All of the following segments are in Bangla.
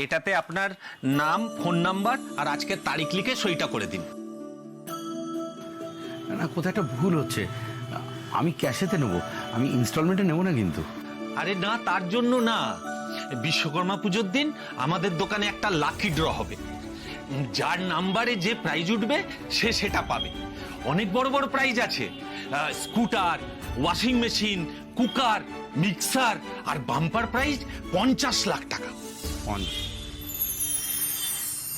এটাতে আপনার নাম, ফোন নাম্বার আর আজকের তারিখ লিখে সইটা করে দিন। না, কোথায় একটা ভুল হচ্ছে। আমি ক্যাশেতে নেবো, আমি ইনস্টলমেন্টে নেবো না কিন্তু। আরে না, তার জন্য না। বিশ্বকর্মা পুজোর দিন আমাদের দোকানে একটা লাকি ড্র হবে। যার নাম্বারে যে প্রাইজ উঠবে সে সেটা পাবে। অনেক বড় বড় প্রাইজ আছে, scooter, washing machine, cooker, mixer, আর বাম্পার প্রাইজ 50 লাখ টাকা।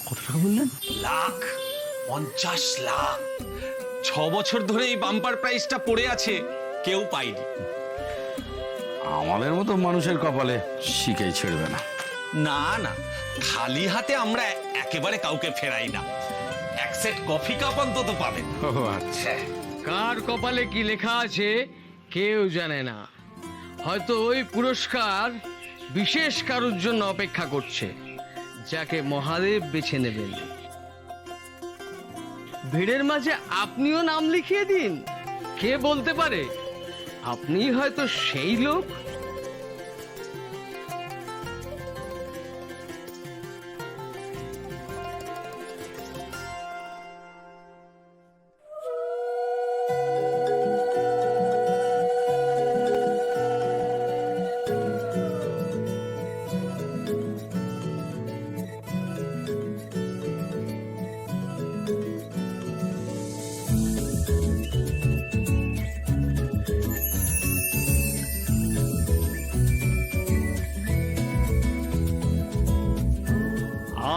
কত টাকা বললেন? লাখ, 50 লাখ। 6 বছর ধরে এই বাম্পার প্রাইজটা পড়ে আছে, কেউ পায়নি। আমাদের মতো মানুষের কপালে শিখেই ছেড়বে না। না না, খালি হাতে আমরা একেবারে কাউকে ফেরাই না। এক সেট কফি কাপ অন্তত পাবেন। ও আচ্ছা। কার কপালে কি লেখা আছে কেউ জানে না। হয়তো ওই পুরস্কার বিশেষ কারোর জন্য অপেক্ষা করছে, যাকে মহাদেব বেছে নেবেন। ভিড়ের মাঝে আপনিও নাম লিখিয়ে দিন। কে বলতে পারে আপনি হয়তো সেই লোক।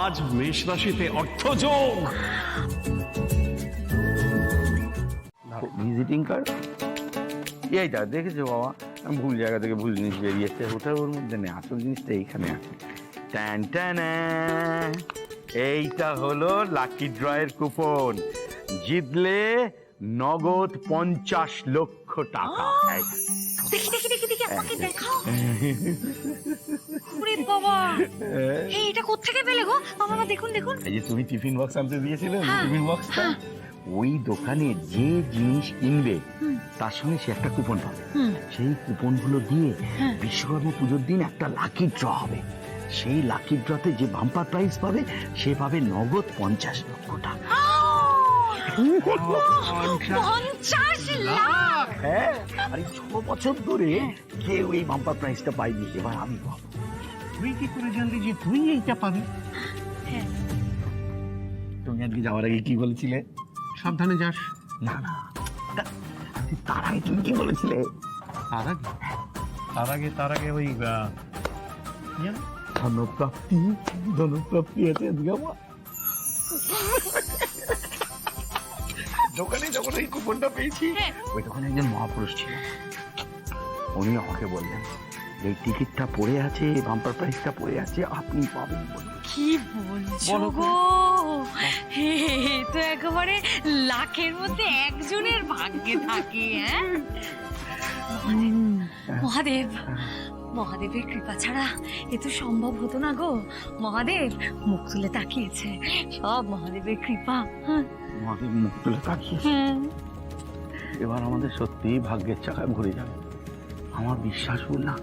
আজ মেষ রাশিতে অর্থযোগ। ভিজিটিং কার্ড এইটা দেখেছো বাবা? আমি ভুল জায়গা থেকে ভুল জিনিস বেরিয়েছে, ওটা ওর মধ্যে নেই, আসল জিনিসটা এইখানে আছে। ট্যান ট্যানা, এইটা হলো লাকি ড্রয়ের কুপন। জিতলে নগদ 50 লক্ষ টাকা। দেখি দেখি দেখি দেখি আমাকে দেখাও। ওরে বাবা, এই এটা কোত্থেকে পেলে গো? বাবা দেখুন দেখুন। এই যে তুমি টিফিন বক্স আনতে দিয়েছিলে, টিফিন বক্সটা, ওই দোকানে যে জিনিস কিনবে তার সঙ্গে সে একটা কুপন পাবে। সেই কুপনগুলো দিয়ে বিশ্বকর্মা পুজোর দিন একটা লাকি ড্র হবে। সেই লাকি ড্রতে যে বাম্পার প্রাইজ পাবে সে পাবে নগদ 50 লক্ষ টাকা। 50 লাখ! হ্যাঁ, আর এই 6 বছর ধরে কেউ এই বাম্পার প্রাইজটা পাইনি, এবার আমি পাবো। তুই কি করে জানলি যে তুই এইটা পাবি? তুমি আজকে যাওয়ার আগে কি বলেছিলে? সাবধানে যাস। না না, তার আগে তুমি কি বলেছিলে? তার আগে ওই ধনপ্রাপ্তি আছে আজকে আমার। দোকানে যখন এই কুপনটা পেয়েছি, ওই দোকানে একজন মহাপুরুষ ছিল, উনি আমাকে বললেন এই টিকিটটা পড়ে আছে, বাম্পার প্রাইজটা পড়ে আছে, আপনি পাবেন বলে। কি বলছো গো? হে, তো একেবারে লাখের মধ্যে একজনের ভাগ্যে থাকে। হ্যাঁ, মহাদেব, মহাদেবের কৃপা ছাড়া এ তো সম্ভব হতো না গো। মহাদেব মুখ তুলে তাকিয়েছে, সব মহাদেবের কৃপা। মহাদেব মুখ তুলে তাকিয়েছে। এবার আমাদের সত্যিই ভাগ্যের চাকা ঘুরে যাবে। আমার বিশ্বাস হল না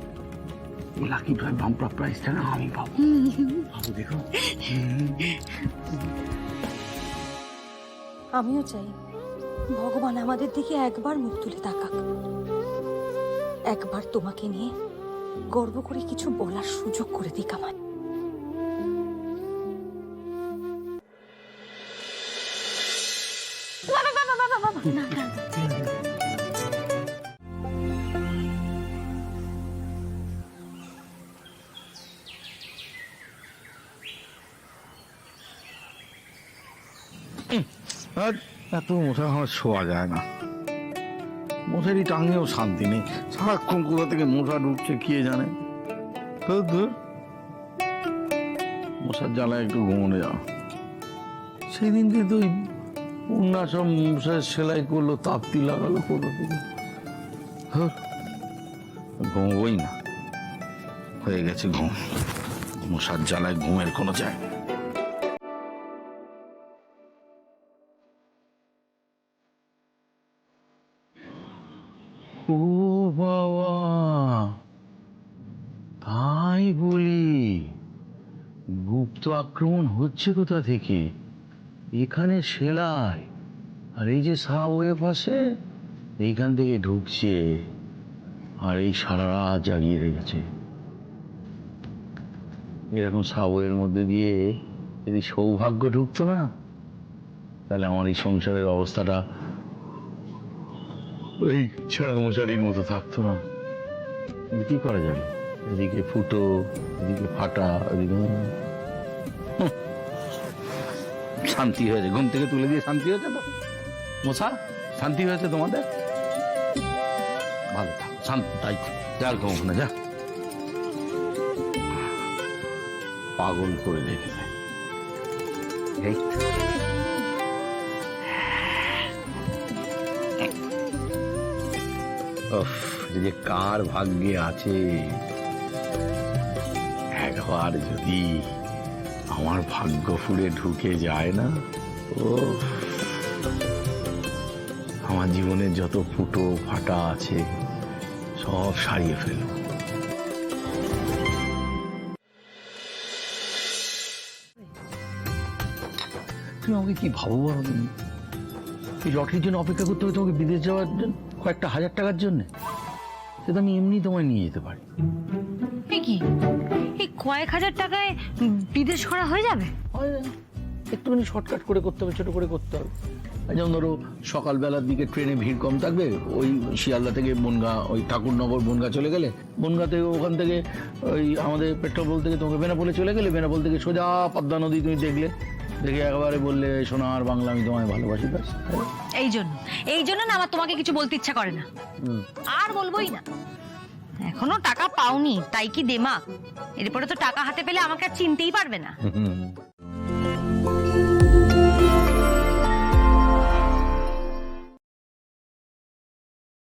এই লাকি ড্রয়ের বাম্পার প্রাইজটা না আমি পাবো। ভাবো দেখো। আমিও চাই ভগবান আমাদের দিকে একবার মুখ তুলে তাকাক, একবার তোমাকে নিয়ে গর্ব করে কিছু বলার সুযোগ করে দিক আমার। এত মোটা আমার শোয়া যায় না, মশারি টাঙিয়েও শান্তি নেই, সারাক্ষণ কোথা থেকে মশা ঢুকছে কে জানে। মশার জ্বালায় একটু ঘুমোনো যাও। সেই দিন দিয়ে তো ওই উন্না সব মশার সেলাই করলো, তাপ্তি লাগালো, কোথা থেকে ঘুমোবই না, হয়ে গেছে ঘুম। মশার জ্বালায় ঘুমের কোনো জায়গা। ও বাবা, তাই বলি আক্রমণ হচ্ছে কোথা থেকে? এখানে সেলাই, আর এই যে সাবওয়ে পাশে এইখান থেকে ঢুকছে, আর এই সারা রাত জাগিয়ে রেখেছে। এরকম সাবওয়ের মধ্যে দিয়ে যদি সৌভাগ্য ঢুকতো না, তাহলে আমার এই সংসারের অবস্থাটা ওই ছাড়া মশারির মতো থাকতো না। কিন্তু কি করা যাবে, এদিকে ফুটো, এদিকে ফাটা, এদিকে শান্তি হয়েছে। ঘুম থেকে তুলে দিয়ে শান্তি হয়েছে তো মশা? শান্তি হয়েছে তোমাদের? ভালো থাক, শান্তি, তাই যার ঘুম না, যা পাগল করে রেখে দেয়। এই তো। উফ, এই যে কার ভাগ্যে আছে একবার যদি আমার ভাগ্য ফুলে ঢুকে যায় না, ও আমার জীবনের যত ফুটো ফাটা আছে সব সারিয়ে ফেলব। তুমি আমাকে কি ভাবো বলো? তুমি এই লটারির জন্য অপেক্ষা করতে হবে তোমাকে বিদেশ যাওয়ার জন্য, কয়েকটা হাজার টাকার জন্য? সেটা আমি এমনি তোমায় নিয়ে যেতে পারি। কি এই কয়েক হাজার টাকায় বিদেশ করা হয়ে যাবে? একটুখানি শর্টকাট করে করতে হবে, ছোট করে করতে হবে। যেমন ধরো সকালবেলার দিকে ট্রেনে ভিড় কম থাকবে, ওই শিয়ালদা থেকে বনগাঁ, ওই ঠাকুরনগর বনগাঁ চলে গেলে, বনগাঁ থেকে ওখান থেকে ওই আমাদের পেট্রোল পোল থেকে তোমাকে বেনাপোলে চলে গেলে, বেনাপোল থেকে সোজা পদ্মা নদী তুমি দেখলে, দেখে একেবারে বললে সোনার বাংলা আমি তোমায় ভালোবাসি। ব্যাস। এই জন্য না আমার তোমাকে কিছু বলতে ইচ্ছা করে না, আর বলবোই না। এখনো টাকা পাওনি তাই কি দেমাক? এরপরে তো টাকা হাতে পেলে আমাকে আর চিনতেই পারবে না।